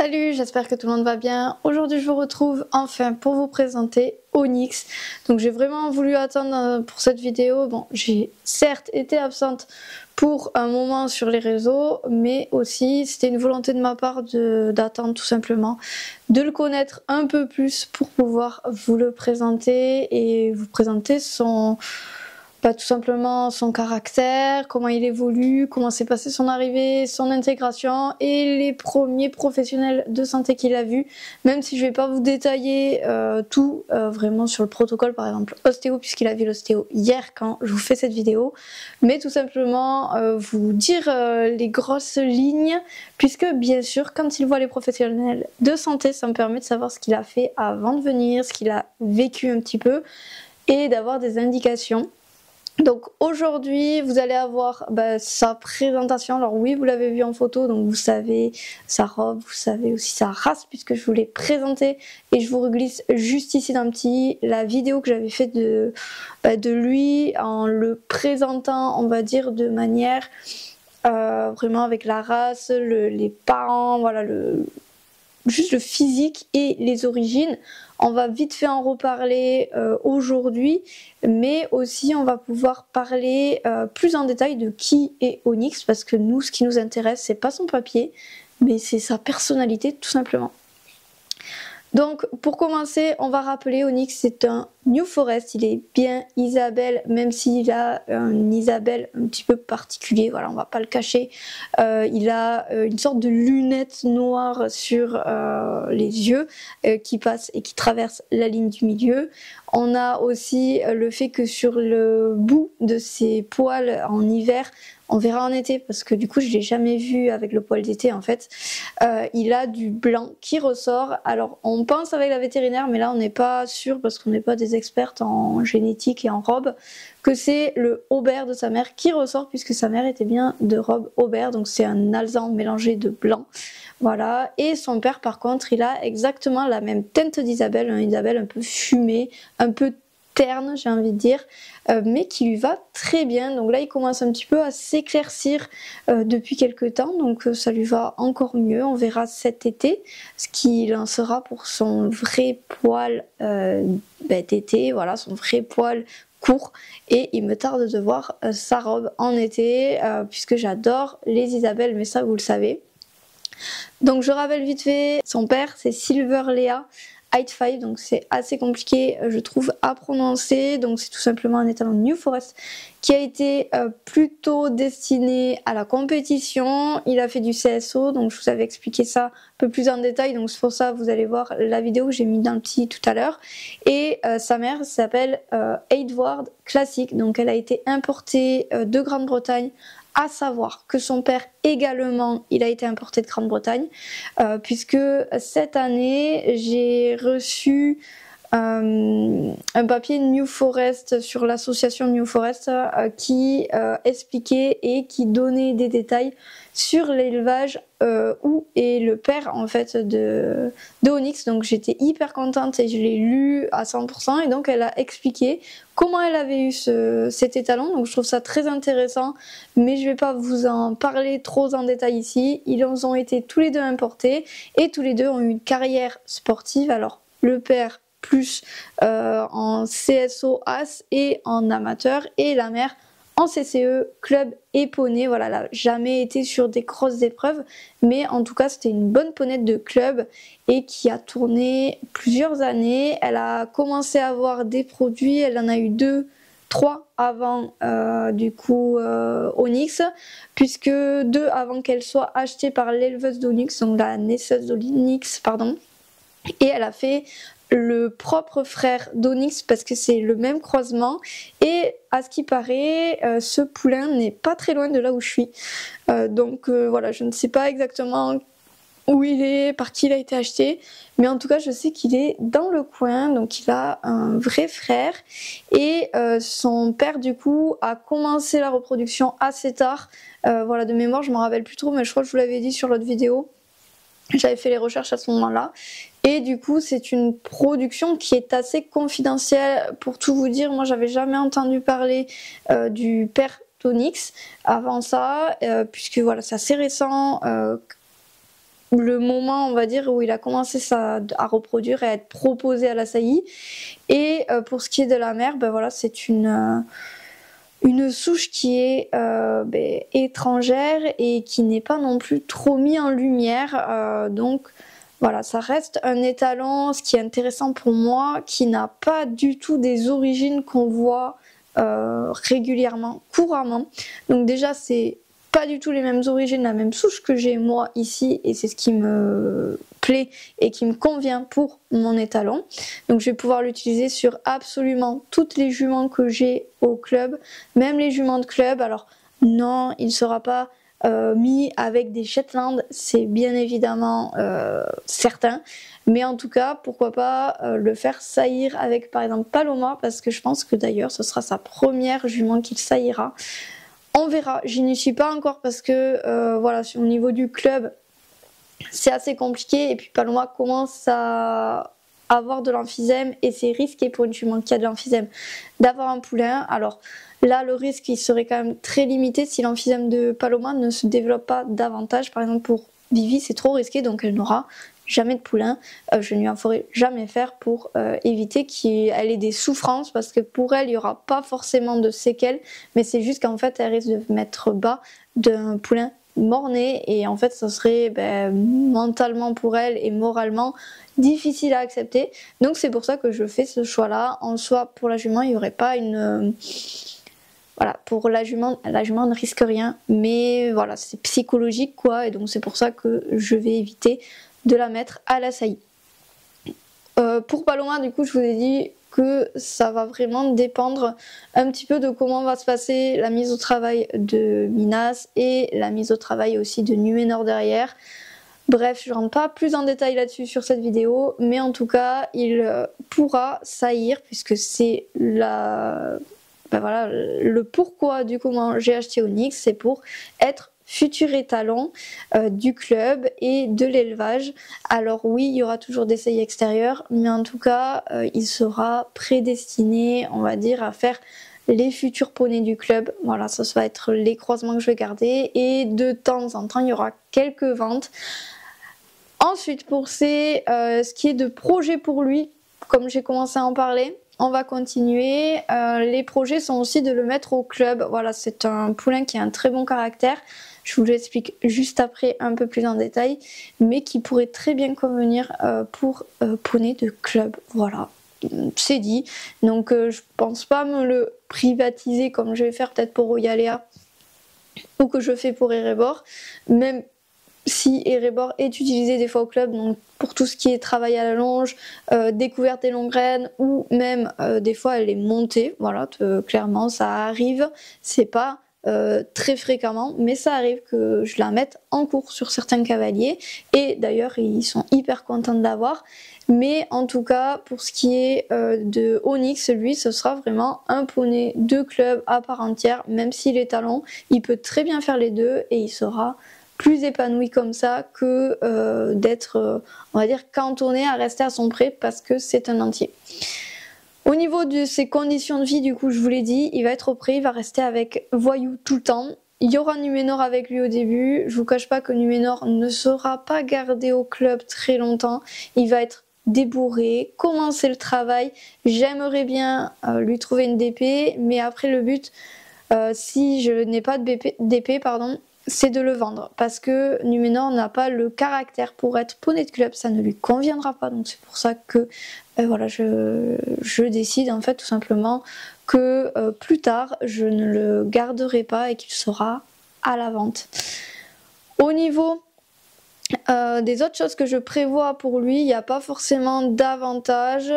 Salut, j'espère que tout le monde va bien. Aujourd'hui, je vous retrouve enfin pour vous présenter Onyx. Donc, j'ai vraiment voulu attendre pour cette vidéo. Bon, j'ai certes été absente pour un moment sur les réseaux, mais aussi c'était une volonté de ma part d'attendre tout simplement, de le connaître un peu plus pour pouvoir vous le présenter et vous présenter tout simplement son caractère, comment il évolue, comment s'est passé son arrivée, son intégration et les premiers professionnels de santé qu'il a vus, même si je vais pas vous détailler tout vraiment sur le protocole, par exemple ostéo, puisqu'il a vu l'ostéo hier quand je vous fais cette vidéo, mais tout simplement vous dire les grosses lignes, puisque bien sûr quand il voit les professionnels de santé, ça me permet de savoir ce qu'il a fait avant de venir, ce qu'il a vécu un petit peu et d'avoir des indications. Donc aujourd'hui vous allez avoir sa présentation. Alors oui, vous l'avez vu en photo, donc vous savez sa robe, vous savez aussi sa race puisque je vous l'ai présenté, et je vous reglisse juste ici d'un petit la vidéo que j'avais faite de lui en le présentant, on va dire, de manière vraiment avec la race, les parents, voilà, juste le physique et les origines. On va vite fait en reparler aujourd'hui, mais aussi on va pouvoir parler plus en détail de qui est Onyx, parce que nous, ce qui nous intéresse, c'est pas son papier, mais c'est sa personnalité tout simplement. Donc pour commencer, on va rappeler, Onyx c'est un New Forest, il est bien Isabelle, même s'il a un Isabelle un petit peu particulier, voilà, on va pas le cacher. Il a une sorte de lunette noire sur les yeux qui passe et qui traverse la ligne du milieu. On a aussi le fait que sur le bout de ses poils en hiver, on verra en été parce que du coup je l'ai jamais vu avec le poil d'été en fait, il a du blanc qui ressort. Alors on pense avec la vétérinaire, mais là on n'est pas sûr parce qu'on n'est pas des expertes en génétique et en robe, que c'est le Aubert de sa mère qui ressort, puisque sa mère était bien de robe Aubert, donc c'est un alezan mélangé de blanc. Voilà, et son père par contre il a exactement la même teinte d'Isabelle, un Isabelle un peu fumé, un peu terne j'ai envie de dire, mais qui lui va très bien. Donc là il commence un petit peu à s'éclaircir depuis quelques temps, donc ça lui va encore mieux. On verra cet été ce qu'il en sera pour son vrai poil d'été, voilà, son vrai poil court, et il me tarde de voir sa robe en été puisque j'adore les Isabelles, mais ça vous le savez. Donc je rappelle vite fait, son père c'est Silver Lea Height 5, donc c'est assez compliqué je trouve à prononcer, donc c'est tout simplement un étalon New Forest qui a été plutôt destiné à la compétition. Il a fait du CSO, donc je vous avais expliqué ça un peu plus en détail, donc c'est pour ça vous allez voir la vidéo que j'ai mis dans le petit tout à l'heure. Et sa mère s'appelle Edward Classic, donc elle a été importée de Grande-Bretagne, à savoir que son père également, il a été importé de Grande-Bretagne, puisque cette année, j'ai reçu un papier New Forest sur l'association New Forest qui expliquait et qui donnait des détails sur l'élevage où est le père en fait de Onyx. Donc j'étais hyper contente et je l'ai lu à 100%, et donc elle a expliqué comment elle avait eu cet étalon. Donc je trouve ça très intéressant, mais je vais pas vous en parler trop en détail ici. Ils ont été tous les deux importés et tous les deux ont eu une carrière sportive. Alors le père plus en CSO As et en amateur, et la mère en CCE, club et poney. Voilà, elle n'a jamais été sur des grosses épreuves, mais en tout cas c'était une bonne ponette de club et qui a tourné plusieurs années. Elle a commencé à avoir des produits, elle en a eu 3 avant du coup Onyx, puisque 2 avant qu'elle soit achetée par l'éleveuse d'Onyx, donc la naisseuse d'Onyx, pardon. Et elle a fait le propre frère d'Onyx parce que c'est le même croisement, et à ce qui paraît ce poulain n'est pas très loin de là où je suis, donc voilà, je ne sais pas exactement où il est, par qui il a été acheté, mais en tout cas je sais qu'il est dans le coin, donc il a un vrai frère, et son père du coup a commencé la reproduction assez tard, voilà, de mémoire je m'en rappelle plus trop, mais je crois que je vous l'avais dit sur l'autre vidéo. J'avais fait les recherches à ce moment-là, et du coup c'est une production qui est assez confidentielle. Pour tout vous dire, moi j'avais jamais entendu parler du père d'Onyx avant ça, puisque voilà, c'est assez récent le moment, on va dire, où il a commencé à reproduire et à être proposé à la saillie. Et pour ce qui est de la mère, ben voilà, c'est une souche qui est étrangère et qui n'est pas non plus trop mise en lumière. Donc voilà, ça reste un étalon, ce qui est intéressant pour moi, qui n'a pas du tout des origines qu'on voit régulièrement, couramment. Donc déjà, c'est pas du tout les mêmes origines, la même souche que j'ai moi ici, et c'est ce qui me plaît et qui me convient pour mon étalon. Donc je vais pouvoir l'utiliser sur absolument toutes les juments que j'ai au club, même les juments de club. Alors non, il ne sera pas mis avec des Shetland, c'est bien évidemment certain, mais en tout cas pourquoi pas le faire saillir avec par exemple Paloma, parce que je pense que d'ailleurs ce sera sa première jument qu'il saillira. On verra, j'y n'y suis pas encore parce que voilà, au niveau du club c'est assez compliqué, et puis Paloma commence à avoir de l'emphysème et c'est risqué pour une jument qui a de l'emphysème d'avoir un poulain. Alors là, le risque il serait quand même très limité si l'emphysème de Paloma ne se développe pas davantage. Par exemple pour Vivi, c'est trop risqué, donc elle n'aura jamais de poulain. Je ne lui en ferai jamais faire pour éviter qu'elle ait des souffrances, parce que pour elle, il n'y aura pas forcément de séquelles, mais c'est juste qu'en fait, elle risque de mettre bas d'un poulain mort-né, et en fait, ça serait mentalement pour elle et moralement difficile à accepter. Donc c'est pour ça que je fais ce choix-là. En soi, pour la jument, il n'y aurait pas une... Voilà, pour la jument ne risque rien, mais voilà, c'est psychologique quoi, et donc c'est pour ça que je vais éviter de la mettre à la saillie. Pour Paloma, du coup, je vous ai dit que ça va vraiment dépendre un petit peu de comment va se passer la mise au travail de Minas et la mise au travail aussi de Numénor derrière. Bref, je ne rentre pas plus en détail là-dessus sur cette vidéo, mais en tout cas, il pourra saillir, puisque c'est voilà, le pourquoi du comment j'ai acheté Onyx, c'est pour être futur étalon du club et de l'élevage. Alors oui, il y aura toujours des saillies extérieures, mais en tout cas, il sera prédestiné, on va dire, à faire les futurs poneys du club. Voilà, ça va être les croisements que je vais garder, et de temps en temps, il y aura quelques ventes. Ensuite, pour ce qui est de projet pour lui, comme j'ai commencé à en parler, on va continuer. Les projets sont aussi de le mettre au club. Voilà, c'est un poulain qui a un très bon caractère. Je vous l'explique juste après un peu plus en détail, mais qui pourrait très bien convenir pour poney de club. Voilà, c'est dit. Donc je pense pas me le privatiser comme je vais faire peut-être pour Royaléa ou que je fais pour Erebor, même si Erebor est utilisé des fois au club, donc pour tout ce qui est travail à la longe, découverte des longues graines, ou même des fois elle est montée, voilà, clairement ça arrive, c'est pas très fréquemment, mais ça arrive que je la mette en cours sur certains cavaliers, et d'ailleurs ils sont hyper contents de l'avoir. Mais en tout cas, pour ce qui est de Onyx, lui, ce sera vraiment un poney de club à part entière, même s'il est talon, il peut très bien faire les deux, et il sera plus épanoui comme ça que d'être, on va dire, cantonné à rester à son pré, parce que c'est un entier. Au niveau de ses conditions de vie, du coup, je vous l'ai dit, il va être au pré, il va rester avec Voyou tout le temps. Il y aura Numénor avec lui au début. Je vous cache pas que Numénor ne sera pas gardé au club très longtemps. Il va être débourré, commencer le travail. J'aimerais bien lui trouver une DP, mais après le but, si je n'ai pas de DP, pardon, c'est de le vendre, parce que Numénor n'a pas le caractère pour être poney de club, ça ne lui conviendra pas. Donc c'est pour ça que voilà, je décide en fait tout simplement que plus tard je ne le garderai pas et qu'il sera à la vente. Au niveau des autres choses que je prévois pour lui, il n'y a pas forcément d'avantage.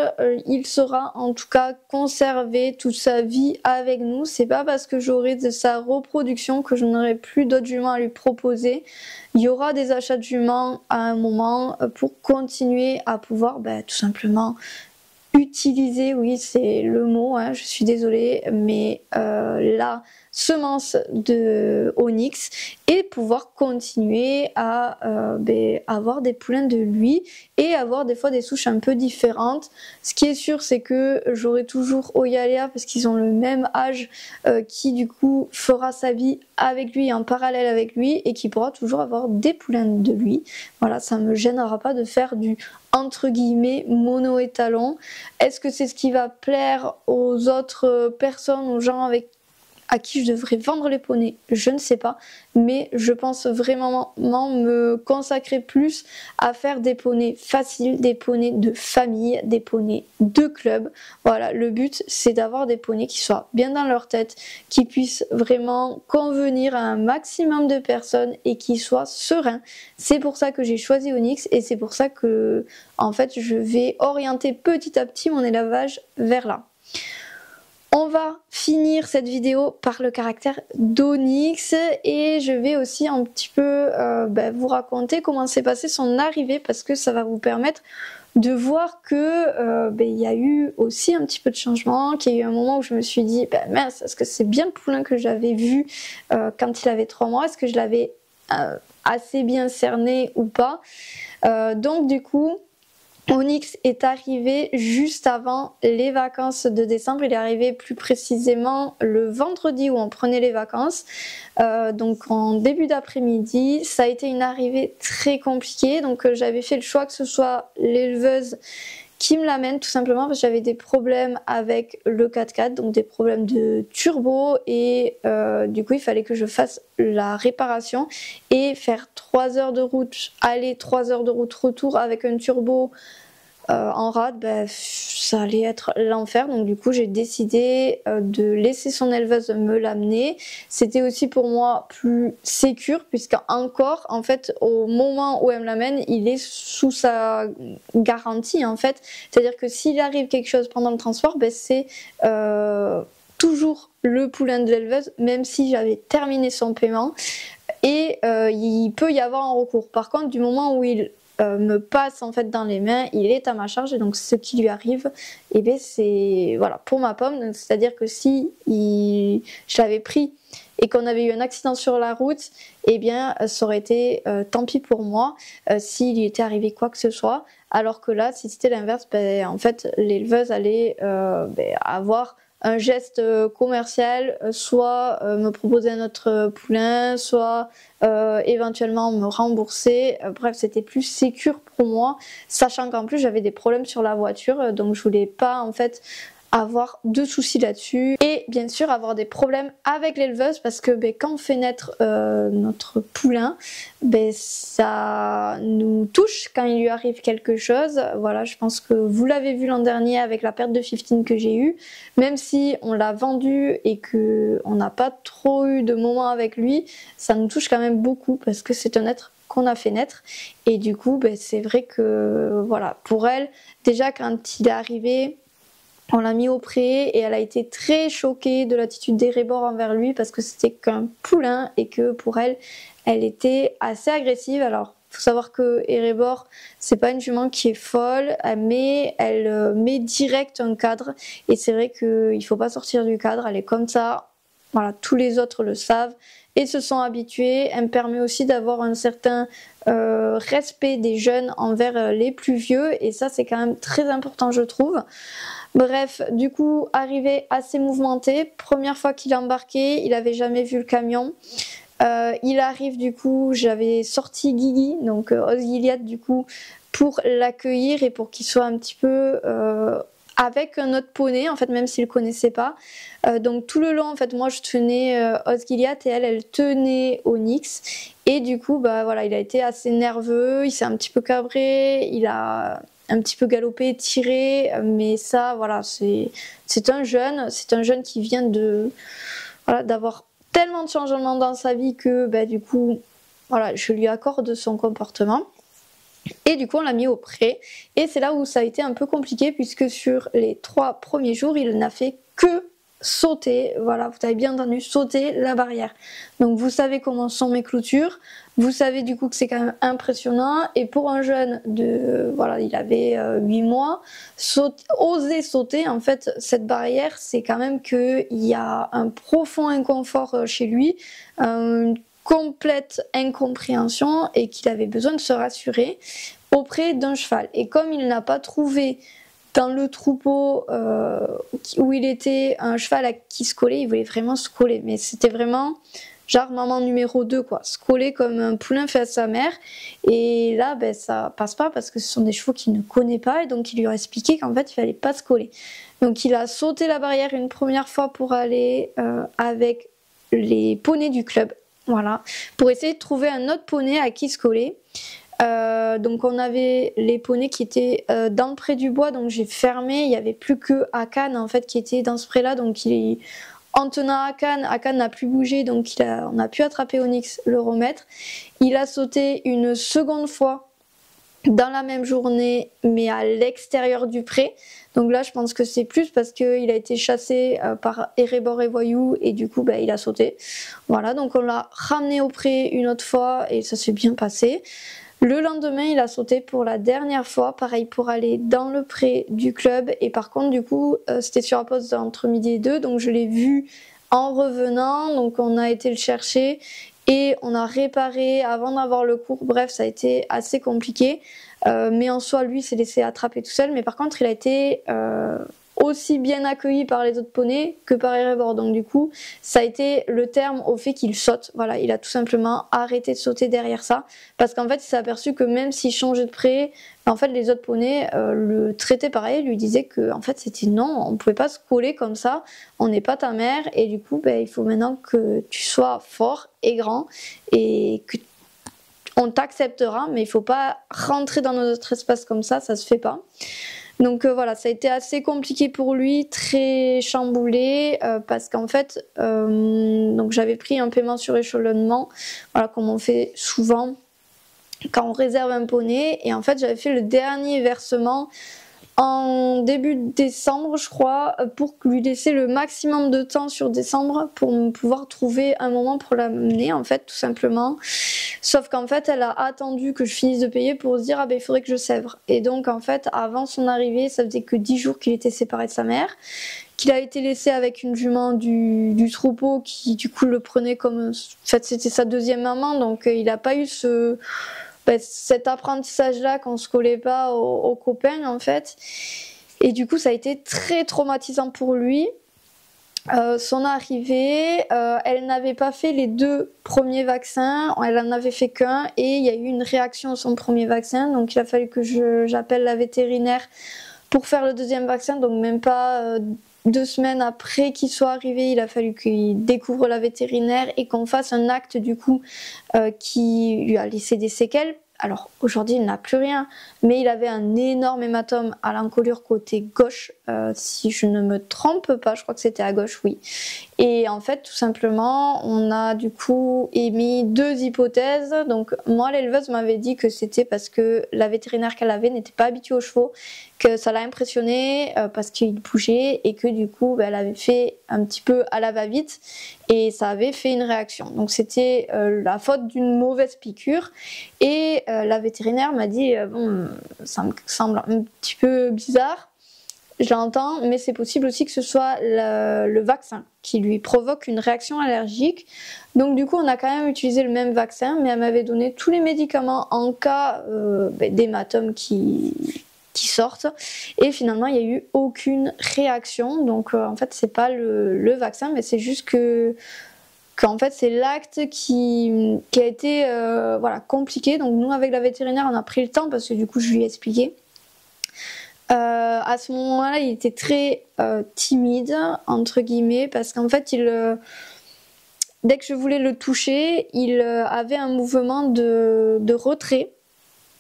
Il sera en tout cas conservé toute sa vie avec nous. C'est pas parce que j'aurai de sa reproduction que je n'aurai plus d'autres juments à lui proposer. Il y aura des achats de juments à un moment pour continuer à pouvoir tout simplement utiliser, oui c'est le mot, hein, je suis désolée, mais là semences de Onyx et pouvoir continuer à avoir des poulains de lui et avoir des fois des souches un peu différentes. Ce qui est sûr, c'est que j'aurai toujours Oyalea parce qu'ils ont le même âge qui du coup fera sa vie avec lui, en parallèle avec lui, et qui pourra toujours avoir des poulains de lui. Voilà, ça me gênera pas de faire du entre guillemets mono-étalon. Est-ce que c'est ce qui va plaire aux autres personnes, aux gens à qui je devrais vendre les poneys? Je ne sais pas, mais je pense vraiment me consacrer plus à faire des poneys faciles, des poneys de famille, des poneys de club. Voilà, le but c'est d'avoir des poneys qui soient bien dans leur tête, qui puissent vraiment convenir à un maximum de personnes et qui soient sereins. C'est pour ça que j'ai choisi Onyx et c'est pour ça que en fait je vais orienter petit à petit mon élevage vers là. On va finir cette vidéo par le caractère d'Onyx et je vais aussi un petit peu vous raconter comment s'est passée son arrivée parce que ça va vous permettre de voir que il y a eu aussi un petit peu de changement, qu'il y a eu un moment où je me suis dit mince, est-ce que c'est bien le poulain que j'avais vu quand il avait 3 mois, est-ce que je l'avais assez bien cerné ou pas. Donc du coup Onyx est arrivé juste avant les vacances de décembre. Il est arrivé plus précisément le vendredi où on prenait les vacances. Donc en début d'après-midi, ça a été une arrivée très compliquée. Donc j'avais fait le choix que ce soit l'éleveuse qui me l'amène tout simplement parce que j'avais des problèmes avec le 4x4, donc des problèmes de turbo et du coup il fallait que je fasse la réparation et faire 3 heures de route aller, 3 heures de route retour avec un turbo en rade, ça allait être l'enfer. Donc du coup j'ai décidé de laisser son éleveuse me l'amener. C'était aussi pour moi plus sécure puisque encore en fait au moment où elle me l'amène il est sous sa garantie en fait. C'est à dire que s'il arrive quelque chose pendant le transport, c'est toujours le poulain de l'éleveuse même si j'avais terminé son paiement et il peut y avoir un recours. Par contre du moment où il me passe en fait dans les mains, il est à ma charge et donc ce qui lui arrive, c'est voilà pour ma pomme. C'est à dire que si je l'avais pris et qu'on avait eu un accident sur la route, ça aurait été tant pis pour moi s'il lui était arrivé quoi que ce soit. Alors que là, si c'était l'inverse, en fait l'éleveuse allait avoir un geste commercial, soit me proposer un autre poulain, soit éventuellement me rembourser. Bref, c'était plus sécure pour moi, sachant qu'en plus j'avais des problèmes sur la voiture, donc je voulais pas en fait avoir de soucis là-dessus et bien sûr avoir des problèmes avec l'éleveuse parce que quand on fait naître notre poulain, ça nous touche quand il lui arrive quelque chose. Voilà, je pense que vous l'avez vu l'an dernier avec la perte de 15 que j'ai eue, même si on l'a vendu et que on n'a pas trop eu de moments avec lui, ça nous touche quand même beaucoup parce que c'est un être qu'on a fait naître et du coup c'est vrai que voilà, pour elle déjà quand il est arrivé on l'a mis au pré et elle a été très choquée de l'attitude d'Erebor envers lui parce que c'était qu'un poulain et que pour elle, elle était assez agressive. Alors, il faut savoir que Erebor, c'est pas une jument qui est folle, mais elle met direct un cadre et c'est vrai qu'il faut pas sortir du cadre, elle est comme ça. Voilà, tous les autres le savent et se sont habitués. Elle me permet aussi d'avoir un certain respect des jeunes envers les plus vieux et ça c'est quand même très important je trouve. Bref, du coup, arrivé assez mouvementé, première fois qu'il a embarqué, il avait jamais vu le camion. Il arrive du coup, j'avais sorti Guigui, donc Osgiliath du coup, pour l'accueillir et pour qu'il soit un petit peu avec un autre poney, en fait, même s'il ne connaissait pas. Donc tout le long, en fait, moi je tenais Osgiliath et elle tenait Onyx. Et du coup, voilà, il a été assez nerveux, il s'est un petit peu cabré, il a un petit peu galopé, tiré, mais ça, voilà, c'est un jeune qui vient de voilà, d'avoir tellement de changements dans sa vie que du coup, voilà, je lui accorde son comportement. Et du coup, on l'a mis au pré. Et c'est là où ça a été un peu compliqué puisque sur les 3 premiers jours, il n'a fait que sauter, voilà, vous avez bien entendu, sauter la barrière. Donc vous savez comment sont mes clôtures, vous savez du coup que c'est quand même impressionnant, et pour un jeune de, voilà, il avait 8 mois, oser sauter, en fait, cette barrière, c'est quand même qu'il y a un profond inconfort chez lui, une complète incompréhension, et qu'il avait besoin de se rassurer auprès d'un cheval. Et comme il n'a pas trouvé dans le troupeau où il était un cheval à qui se coller, il voulait vraiment se coller, mais c'était vraiment genre maman numéro 2 quoi, se coller comme un poulain fait à sa mère, et là ben ça passe pas parce que ce sont des chevaux qu'il ne connaît pas, et donc il lui a expliqué qu'en fait il fallait pas se coller. Donc il a sauté la barrière une première fois pour aller avec les poneys du club, voilà, pour essayer de trouver un autre poney à qui se coller. Donc on avait les poneys qui étaient dans le pré du bois, donc j'ai fermé, il n'y avait plus que Akan en fait qui était dans ce pré là, donc en tenant Akan n'a plus bougé, donc on a pu attraper Onyx, le remettre. Il a sauté une seconde fois dans la même journée, mais à l'extérieur du pré. Donc là, je pense que c'est plus parce qu'il a été chassé par Erebor et Voyou, et du coup, il a sauté. Voilà, donc on l'a ramené au pré une autre fois, et ça s'est bien passé. Le lendemain, il a sauté pour la dernière fois, pareil, pour aller dans le pré du club. Et par contre, du coup, c'était sur la pause entre midi et 2, donc je l'ai vu en revenant. Donc on a été le chercher et on a réparé avant d'avoir le cours. Bref, ça a été assez compliqué. Mais en soi, lui s'est laissé attraper tout seul. Mais par contre, il a été aussi bien accueilli par les autres poneys que par Erebor. Donc du coup, ça a été le terme au fait qu'il saute. Voilà, il a tout simplement arrêté de sauter derrière ça. Parce qu'en fait, il s'est aperçu que même s'il changeait de pré, en fait, les autres poneys le traitaient pareil, lui disaient que en fait, c'était non, on ne pouvait pas se coller comme ça, on n'est pas ta mère, et du coup, il faut maintenant que tu sois fort et grand, et que on t'acceptera, mais il faut pas rentrer dans notre espace comme ça se fait pas. Donc voilà, ça a été assez compliqué pour lui, très chamboulé, parce qu'en fait, donc j'avais pris un paiement sur échelonnement, voilà, comme on fait souvent quand on réserve un poney, et en fait j'avais fait le dernier versement en début décembre, je crois, pour lui laisser le maximum de temps sur décembre pour pouvoir trouver un moment pour l'amener, en fait, tout simplement. Sauf qu'en fait, elle a attendu que je finisse de payer pour se dire, ah ben, il faudrait que je sèvre. Et donc, en fait, avant son arrivée, ça faisait que 10 jours qu'il était séparé de sa mère, qu'il a été laissé avec une jument du troupeau qui, du coup, le prenait comme... En fait, c'était sa deuxième maman, donc il n'a pas eu cet apprentissage-là qu'on se collait pas aux copains, en fait. Et du coup, ça a été très traumatisant pour lui. Son arrivée, elle n'avait pas fait les 2 premiers vaccins, elle en avait fait qu'un, et il y a eu une réaction à son premier vaccin, donc il a fallu que j'appelle la vétérinaire pour faire le deuxième vaccin, donc même pas 2 semaines après qu'il soit arrivé, il a fallu qu'il découvre la vétérinaire et qu'on fasse un acte du coup qui lui a laissé des séquelles. Alors aujourd'hui il n'a plus rien, mais il avait un énorme hématome à l'encolure côté gauche, si je ne me trompe pas, je crois que c'était à gauche, oui. Et en fait tout simplement on a du coup émis 2 hypothèses. Donc moi l'éleveuse m'avait dit que c'était parce que la vétérinaire qu'elle avait n'était pas habituée aux chevaux, que ça l'a impressionné parce qu'il bougeait, et que du coup elle avait fait un petit peu à la va-vite et ça avait fait une réaction. Donc c'était la faute d'une mauvaise piqûre, et la vétérinaire m'a dit bon, ça me semble un petit peu bizarre, je l'entends, mais c'est possible aussi que ce soit le vaccin qui lui provoque une réaction allergique. Donc du coup on a quand même utilisé le même vaccin, mais elle m'avait donné tous les médicaments en cas d'hématome qui sortent, et finalement il n'y a eu aucune réaction. Donc en fait c'est pas le vaccin, mais c'est juste qu'en fait c'est l'acte qui a été voilà, compliqué. Donc nous avec la vétérinaire on a pris le temps, parce que du coup je lui ai expliqué. À ce moment-là il était très timide entre guillemets, parce qu'en fait dès que je voulais le toucher il avait un mouvement de retrait,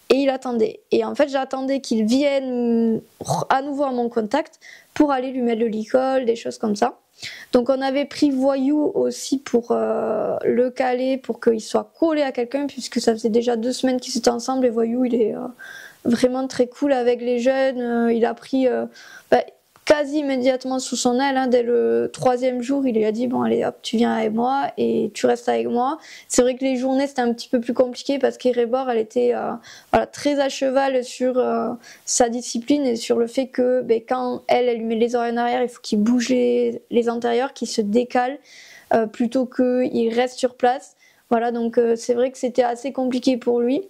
et il attendait. Et en fait, j'attendais qu'il vienne à nouveau à mon contact pour aller lui mettre le licol, des choses comme ça. Donc on avait pris Voyou aussi pour le caler, pour qu'il soit collé à quelqu'un, puisque ça faisait déjà 2 semaines qu'ils étaient ensemble, et Voyou, il est vraiment très cool avec les jeunes. Il a pris... quasi immédiatement sous son aile, hein. Dès le 3e jour, il lui a dit bon allez hop, tu viens avec moi et tu restes avec moi. C'est vrai que les journées c'était un petit peu plus compliqué parce qu'Erebor elle était voilà, très à cheval sur sa discipline et sur le fait que quand elle lui met les oreilles en arrière, il faut qu'il bouge les antérieurs, qu'il se décale plutôt qu'il reste sur place. Voilà, donc c'est vrai que c'était assez compliqué pour lui.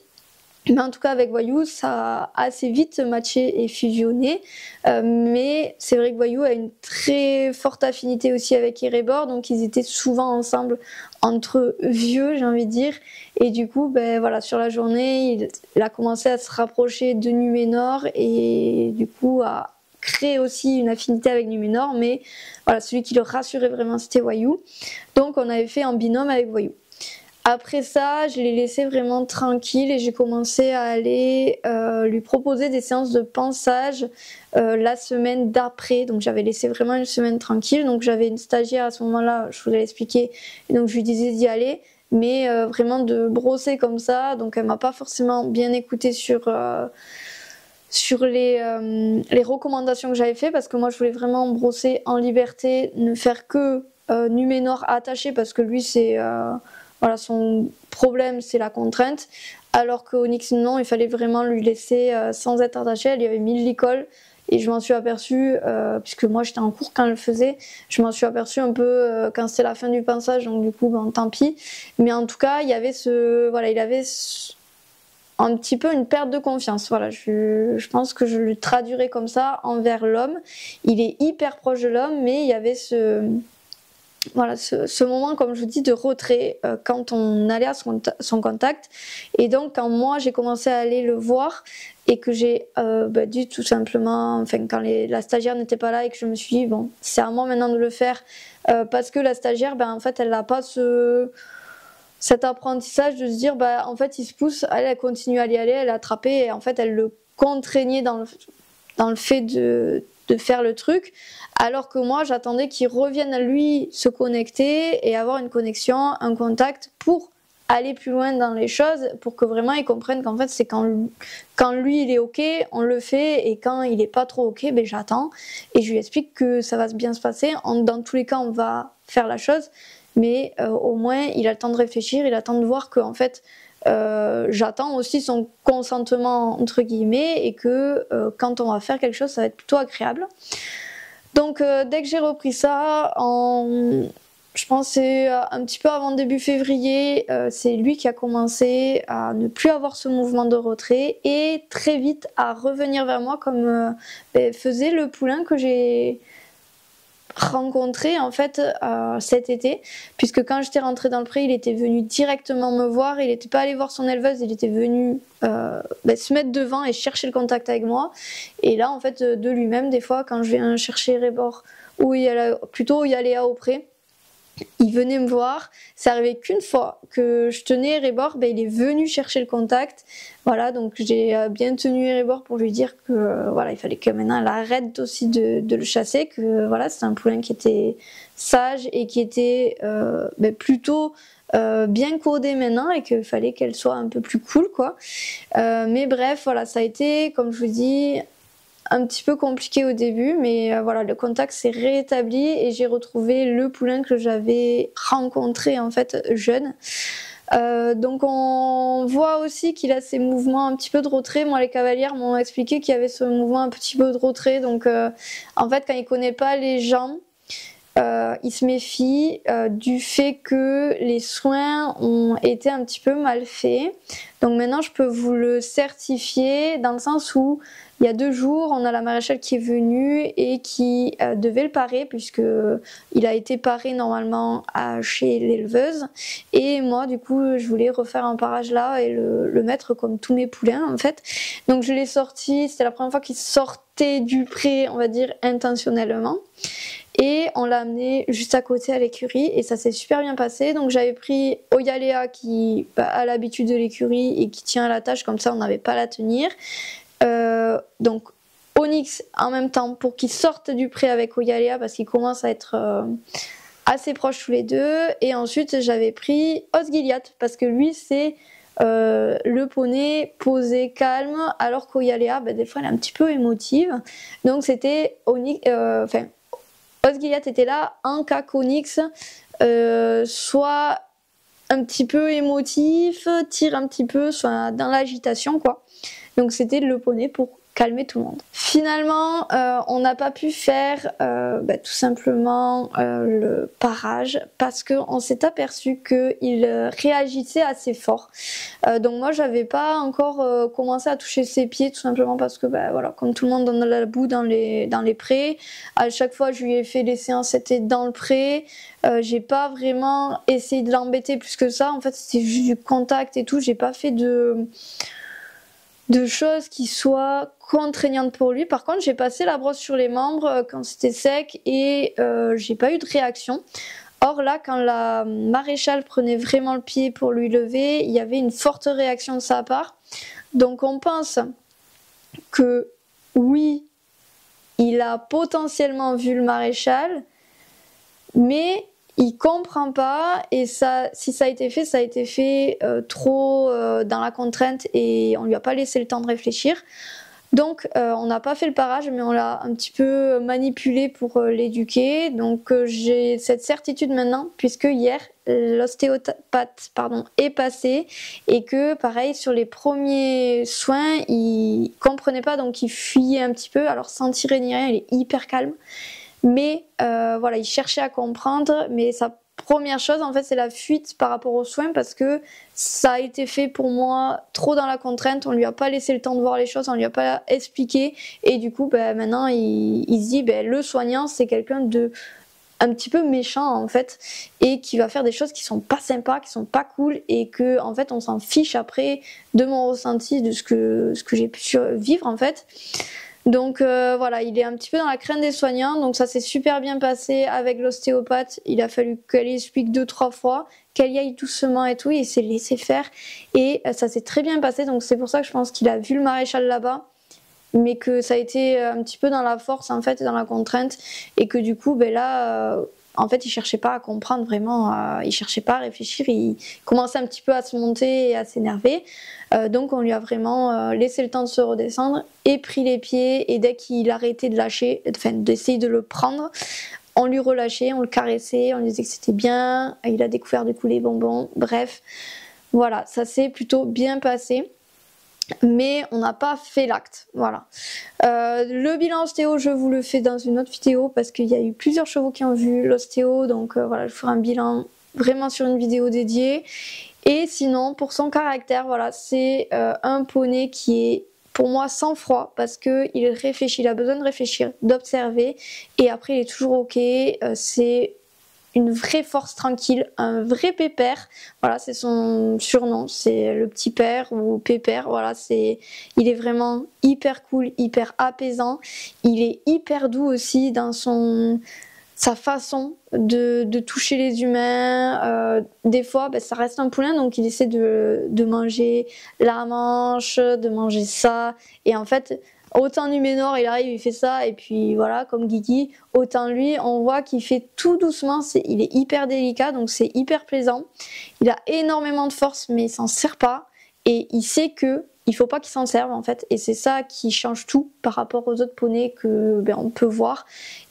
Mais en tout cas avec Voyou ça a assez vite matché et fusionné, mais c'est vrai que Voyou a une très forte affinité aussi avec Erebor, donc ils étaient souvent ensemble entre vieux, j'ai envie de dire, et du coup voilà, sur la journée il a commencé à se rapprocher de Numénor et du coup à créer aussi une affinité avec Numénor, mais voilà, celui qui le rassurait vraiment c'était Voyou, donc on avait fait un binôme avec Voyou. Après ça, je l'ai laissé vraiment tranquille et j'ai commencé à aller lui proposer des séances de pansage la semaine d'après. Donc j'avais laissé vraiment une semaine tranquille. Donc j'avais une stagiaire à ce moment-là, je vous l'ai expliqué, et donc je lui disais d'y aller, mais vraiment de brosser comme ça. Donc elle m'a pas forcément bien écoutée sur les recommandations que j'avais fait, parce que moi je voulais vraiment brosser en liberté, ne faire que Numénor attaché, parce que lui c'est... voilà, son problème c'est la contrainte, alors que Onyx non, il fallait vraiment lui laisser sans être attaché. Elle y avait mis le licol et je m'en suis aperçue, puisque moi j'étais en cours quand elle le faisait, je m'en suis aperçue un peu quand c'était la fin du pansage, donc du coup tant pis. Mais en tout cas il y avait il avait un petit peu une perte de confiance. Voilà, je pense que je le traduirais comme ça envers l'homme. Il est hyper proche de l'homme, mais il y avait ce moment, comme je vous dis, de retrait quand on allait à son contact. Et donc quand moi j'ai commencé à aller le voir et que j'ai dit tout simplement, enfin quand la stagiaire n'était pas là, et que je me suis dit bon, c'est à moi maintenant de le faire, parce que la stagiaire en fait elle n'a pas cet apprentissage de se dire en fait il se pousse, elle continue à y aller, elle a attrapé, et en fait elle le contraignait dans le fait de faire le truc, alors que moi j'attendais qu'il revienne à lui se connecter et avoir une connexion, un contact pour aller plus loin dans les choses, pour que vraiment il comprenne qu'en fait c'est quand lui il est ok, on le fait, et quand il est pas trop ok, j'attends et je lui explique que ça va bien se passer, dans tous les cas on va faire la chose, mais au moins il a le temps de réfléchir, il a le temps de voir que en fait j'attends aussi son consentement entre guillemets, et que quand on va faire quelque chose ça va être plutôt agréable. Donc dès que j'ai repris ça, je pense c'est un petit peu avant début février, c'est lui qui a commencé à ne plus avoir ce mouvement de retrait et très vite à revenir vers moi comme faisait le poulain que j'ai rencontré en fait cet été, puisque quand j'étais rentrée dans le pré, il était venu directement me voir, il n'était pas allé voir son éleveuse, il était venu se mettre devant et chercher le contact avec moi. Et là en fait de lui-même, des fois quand je viens chercher Erebor ou Yaléa au pré, il venait me voir. C'est arrivé qu'une fois que je tenais Erebor, il est venu chercher le contact. Voilà, donc j'ai bien tenu Erebor pour lui dire que voilà, il fallait que maintenant elle arrête aussi de le chasser, que voilà, c'est un poulain qui était sage et qui était plutôt bien codé maintenant, et qu'il fallait qu'elle soit un peu plus cool quoi. Mais bref, voilà, ça a été, comme je vous dis, un petit peu compliqué au début, mais voilà, le contact s'est rétabli et j'ai retrouvé le poulain que j'avais rencontré en fait jeune. Donc on voit aussi qu'il a ces mouvements un petit peu de retrait. Moi les cavalières m'ont expliqué qu'il y avait ce mouvement un petit peu de retrait, donc en fait quand il connaît pas les gens, il se méfie du fait que les soins ont été un petit peu mal faits. Donc maintenant je peux vous le certifier, dans le sens où il y a 2 jours, on a la maréchale qui est venue et qui devait le parer, puisque il a été paré normalement chez l'éleveuse. Et moi, du coup, je voulais refaire un parage là et le mettre comme tous mes poulains en fait. Donc je l'ai sorti, c'était la première fois qu'il sortait du pré, on va dire intentionnellement. Et on l'a amené juste à côté à l'écurie et ça s'est super bien passé. Donc j'avais pris Oyalea qui a l'habitude de l'écurie et qui tient à la tâche, comme ça on n'avait pas à la tenir. Donc Onyx en même temps pour qu'ils sortent du pré avec Oyalea, parce qu'ils commencent à être assez proches tous les deux. Et ensuite j'avais pris Osgiliath parce que lui c'est le poney posé, calme, alors qu'Oyalea, des fois elle est un petit peu émotive. Donc c'était Osgiliath était là en cas qu'Onyx soit un petit peu émotif, tire un petit peu, soit dans l'agitation quoi. Donc c'était le poney pour calmer tout le monde. Finalement, on n'a pas pu faire tout simplement le parage parce qu'on s'est aperçu qu'il réagissait assez fort. Donc moi, j'avais pas encore commencé à toucher ses pieds tout simplement parce que voilà, comme tout le monde dans la boue dans les prés, à chaque fois je lui ai fait les séances, c'était dans le pré. J'ai pas vraiment essayé de l'embêter plus que ça. En fait, c'était juste du contact et tout. J'ai pas fait de choses qui soient contraignantes pour lui. Par contre, j'ai passé la brosse sur les membres quand c'était sec et j'ai pas eu de réaction. Or là, quand la maréchale prenait vraiment le pied pour lui lever, il y avait une forte réaction de sa part. Donc on pense que oui, il a potentiellement vu le maréchal, mais il comprend pas et ça, si ça a été fait trop dans la contrainte et on lui a pas laissé le temps de réfléchir. Donc on n'a pas fait le parage, mais on l'a un petit peu manipulé pour l'éduquer. Donc j'ai cette certitude maintenant, puisque hier l'ostéopathe est passé et que pareil sur les premiers soins il comprenait pas, donc il fuyait un petit peu. Alors sans tirer ni rien, il est hyper calme. Mais voilà, il cherchait à comprendre, mais sa première chose en fait c'est la fuite par rapport aux soins parce que ça a été fait pour moi trop dans la contrainte, on lui a pas laissé le temps de voir les choses, on lui a pas expliqué et du coup maintenant il se dit le soignant c'est quelqu'un de un petit peu méchant en fait et qui va faire des choses qui sont pas sympas, qui sont pas cool et que en fait on s'en fiche après de mon ressenti, de ce que j'ai pu vivre en fait. Donc voilà, il est un petit peu dans la crainte des soignants, donc ça s'est super bien passé avec l'ostéopathe. Il a fallu qu'elle explique 2-3 fois, qu'elle y aille doucement et tout, et il s'est laissé faire et ça s'est très bien passé. Donc c'est pour ça que je pense qu'il a vu le maréchal là-bas, mais que ça a été un petit peu dans la force en fait et dans la contrainte et que du coup là en fait il cherchait pas à comprendre vraiment, il cherchait pas à réfléchir, il commençait un petit peu à se monter et à s'énerver. Donc on lui a vraiment laissé le temps de se redescendre et pris les pieds, et dès qu'il arrêtait de lâcher, enfin d'essayer de le prendre, on lui relâchait, on le caressait, on lui disait que c'était bien, il a découvert du coup les bonbons, bref voilà, ça s'est plutôt bien passé. Mais on n'a pas fait l'acte, voilà. Le bilan ostéo, je vous le fais dans une autre vidéo parce qu'il y a eu plusieurs chevaux qui ont vu l'ostéo, donc voilà, je ferai un bilan vraiment sur une vidéo dédiée. Et sinon, pour son caractère, voilà, c'est un poney qui est pour moi sans froid parce que il réfléchit, il a besoin de réfléchir, d'observer, et après il est toujours ok. C'est une vraie force tranquille, un vrai pépère, voilà, c'est son surnom, c'est le petit père ou pépère, voilà, il est vraiment hyper cool, hyper apaisant, il est hyper doux aussi dans sa façon de toucher les humains. Des fois ça reste un poulain, donc il essaie de manger la manche, de manger ça, et en fait autant Numénor il arrive, il fait ça, et puis voilà, comme Guigui, autant lui on voit qu'il fait tout doucement, il est hyper délicat, donc c'est hyper plaisant. Il a énormément de force mais il s'en sert pas, et il sait que il faut pas qu'il s'en serve en fait, et c'est ça qui change tout par rapport aux autres poneys que on peut voir.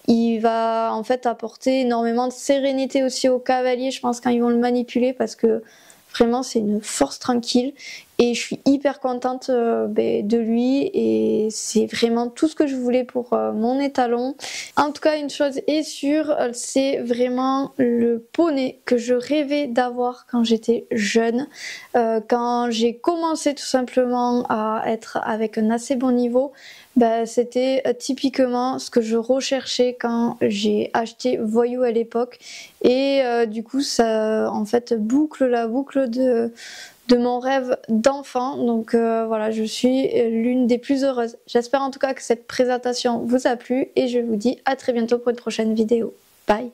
Il va en fait apporter énormément de sérénité aussi aux cavaliers, je pense, quand ils vont le manipuler, parce que vraiment c'est une force tranquille et je suis hyper contente de lui, et c'est vraiment tout ce que je voulais pour mon étalon. En tout cas, une chose est sûre, c'est vraiment le poney que je rêvais d'avoir quand j'étais jeune, quand j'ai commencé tout simplement à être avec un assez bon niveau. C'était typiquement ce que je recherchais quand j'ai acheté Voyou à l'époque, et du coup ça en fait boucle la boucle de mon rêve d'enfant. Donc voilà, je suis l'une des plus heureuses. J'espère en tout cas que cette présentation vous a plu, et je vous dis à très bientôt pour une prochaine vidéo. Bye!